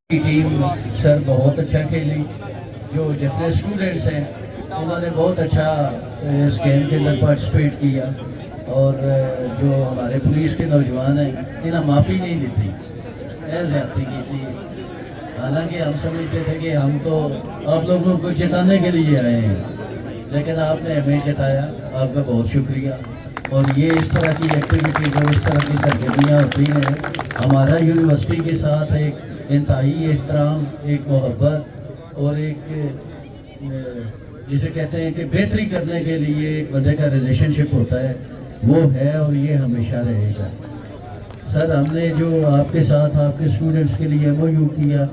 Team سر بہت اچھا کھیلی، جو جتنے اسٹوڈنٹس ہیں انہوں نے بہت اچھا اس گیم کے اندر پارٹیسپیٹ کیا، اور جو ہمارے پولیس کے نوجوان ہیں انہیں معافی نہیں دیتی، زیادتی کی تھی۔ حالانکہ ہم سمجھتے تھے کہ ہم تو آپ لوگوں کو جتانے کے لیے آئے ہیں، لیکن آپ نے ہمیں جتایا، آپ کا بہت شکریہ۔ اور یہ اس طرح کی ایکٹیویٹی جو اس طرح کی سرگرمیاں ہوتی ہیں ہمارا یونیورسٹی کے ساتھ ایک انتہائی احترام، ایک محبت اور ایک جسے کہتے ہیں کہ بہتری کرنے کے لیے ایک بندے کا ریلیشن شپ ہوتا ہے، وہ ہے اور یہ ہمیشہ رہے گا۔ سر ہم نے جو آپ کے ساتھ آپ کے اسٹوڈنٹس کے لیے ایم او یو کیا،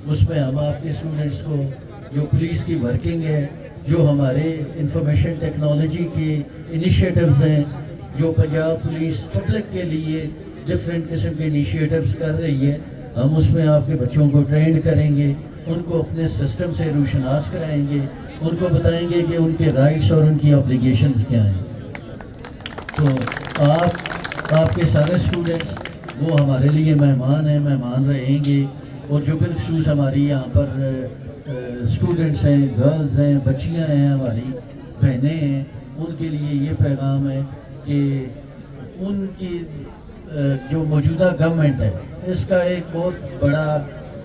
اس میں ہم آپ کے اسٹوڈنٹس کو جو پولیس کی ورکنگ ہے، جو ہمارے انفارمیشن ٹیکنالوجی کے انیشیٹوز ہیں، جو پنجاب پولیس پبلک کے لیے ڈفرینٹ قسم کے انیشیٹوز کر رہی ہے، ہم اس میں آپ کے بچوں کو ٹرینڈ کریں گے، ان کو اپنے سسٹم سے روشناس کرائیں گے، ان کو بتائیں گے کہ ان کے رائٹس اور ان کی آبلیگیشنز کیا ہیں۔ تو آپ کے سارے اسٹوڈنٹس وہ ہمارے لیے مہمان ہیں، مہمان رہیں گے، اور جو بالخصوص ہماری یہاں پر اسٹوڈنٹس ہیں، گرلز ہیں، بچیاں ہیں، ہماری بہنیں ہیں، ان کے لیے یہ پیغام ہے کہ ان کی جو موجودہ گورنمنٹ ہے اس کا ایک بہت بڑا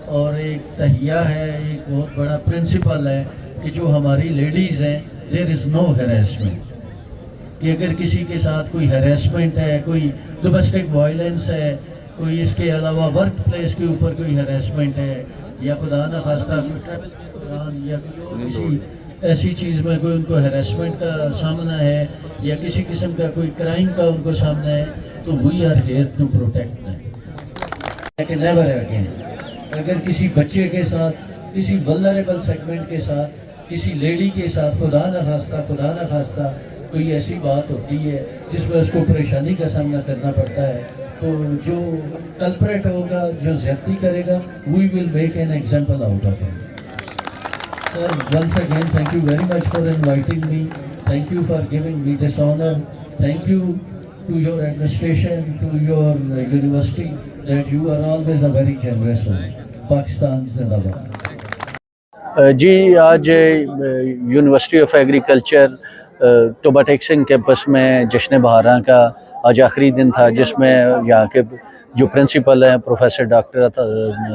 اور ایک تہیہ ہے، ایک بہت بڑا پرنسپل ہے کہ جو ہماری لیڈیز ہیں دیر از نو ہیراسمنٹ، کہ اگر کسی کے ساتھ کوئی ہیراسمنٹ ہے، کوئی ڈومیسٹک وائلنس ہے، کوئی اس کے علاوہ ورک پلیس کے اوپر کوئی ہیراسمنٹ ہے، یا خدا نہ خواستہ کوئی ٹریول کے دوران یا کوئی اور کسی ایسی چیز میں کوئی ان کو ہیراسمنٹ کا سامنا ہے، یا کسی قسم کا کوئی کرائم کا ان کو سامنا ہے، تو we are here to protect them, never again. اگر کسی بچے کے ساتھ، کسی ولنریبل سیگمنٹ کے ساتھ، کسی لیڈی کے ساتھ خدا نہ خواستہ کوئی ایسی بات ہوتی ہے جس میں اس کو پریشانی کا سامنا کرنا پڑتا ہے، تو جو کلپریٹ ہوگا، جو زیادتی کرے گا، we will make an example out of him. Sir, once again, thank you very much for inviting me. Thank you for giving me this honor. Thank you to your administration, to your university, that you are always a very generous one. Pakistan Zindabad. جی آج university of agriculture Toba Tek Singh campus میں جشن بہاراں کا آج آخری دن تھا، جس میں یہاں کے جو پرنسپل ہیں پروفیسر ڈاکٹر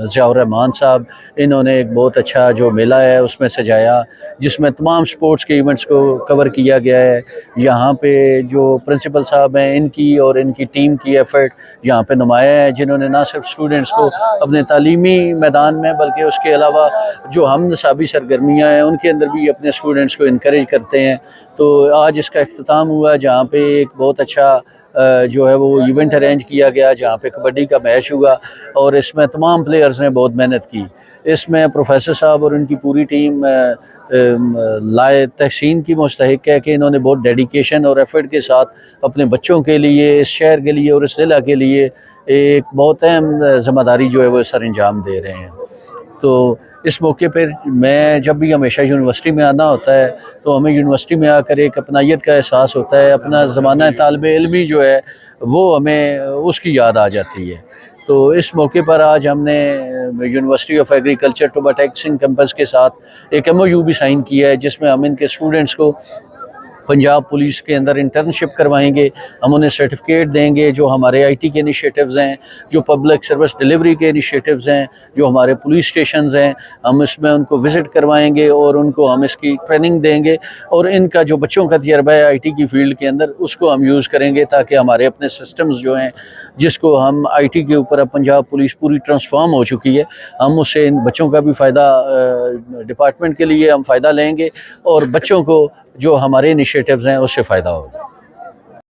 ضیاء الرحمان صاحب، انہوں نے ایک بہت اچھا جو میلہ ہے اس میں سجایا، جس میں تمام سپورٹس کے ایونٹس کو کور کیا گیا ہے۔ یہاں پہ جو پرنسپل صاحب ہیں، ان کی اور ان کی ٹیم کی ایفرٹ یہاں پہ نمایاں ہے، جنہوں نے نہ صرف اسٹوڈنٹس کو اپنے تعلیمی میدان میں بلکہ اس کے علاوہ جو ہم نصابی سرگرمیاں ہیں ان کے اندر بھی اپنے اسٹوڈنٹس کو انکریج کرتے ہیں۔ تو آج اس کا اختتام ہوا، جہاں پہ ایک بہت اچھا جو ہے وہ ایونٹ ارینج کیا گیا، جہاں پہ کبڈی کا میچ ہوا، اور اس میں تمام پلیئرز نے بہت محنت کی۔ اس میں پروفیسر صاحب اور ان کی پوری ٹیم لائے تحسین کی مستحق ہے کہ انہوں نے بہت ڈیڈیکیشن اور ایفرٹ کے ساتھ اپنے بچوں کے لیے، اس شہر کے لیے اور اس ضلع کے لیے ایک بہت اہم ذمہ داری جو ہے وہ سر انجام دے رہے ہیں۔ تو اس موقع پر میں جب بھی ہمیشہ یونیورسٹی میں آنا ہوتا ہے تو ہمیں یونیورسٹی میں آ کر ایک اپنائیت کا احساس ہوتا ہے، اپنا زمانہ طالب علمی جو ہے وہ ہمیں اس کی یاد آ جاتی ہے۔ تو اس موقع پر آج ہم نے university of agriculture Toba Tek Singh campus کے ساتھ ایک ایم او یو بھی سائن کیا ہے، جس میں ہم ان کے اسٹوڈنٹس کو پنجاب پولیس کے اندر انٹرنشپ کروائیں گے، ہم انہیں سرٹیفکیٹ دیں گے، جو ہمارے آئی ٹی کے انیشیٹوز ہیں، جو پبلک سروس ڈیلیوری کے انیشیٹوز ہیں، جو ہمارے پولیس اسٹیشنز ہیں، ہم اس میں ان کو وزٹ کروائیں گے اور ان کو ہم اس کی ٹریننگ دیں گے، اور ان کا جو بچوں کا تجربہ ہے آئی ٹی کی فیلڈ کے اندر اس کو ہم یوز کریں گے، تاکہ ہمارے اپنے سسٹمز جو ہیں جس کو ہم آئی ٹی کے اوپر اب پنجاب پولیس پوری ٹرانسفارم ہو چکی ہے، ہم اس سے ان بچوں کا بھی فائدہ ڈپارٹمنٹ کے لیے ہم فائدہ لیں گے، اور بچوں کو جو ہمارے انیشیٹوز ہیں اس سے فائدہ ہوگا۔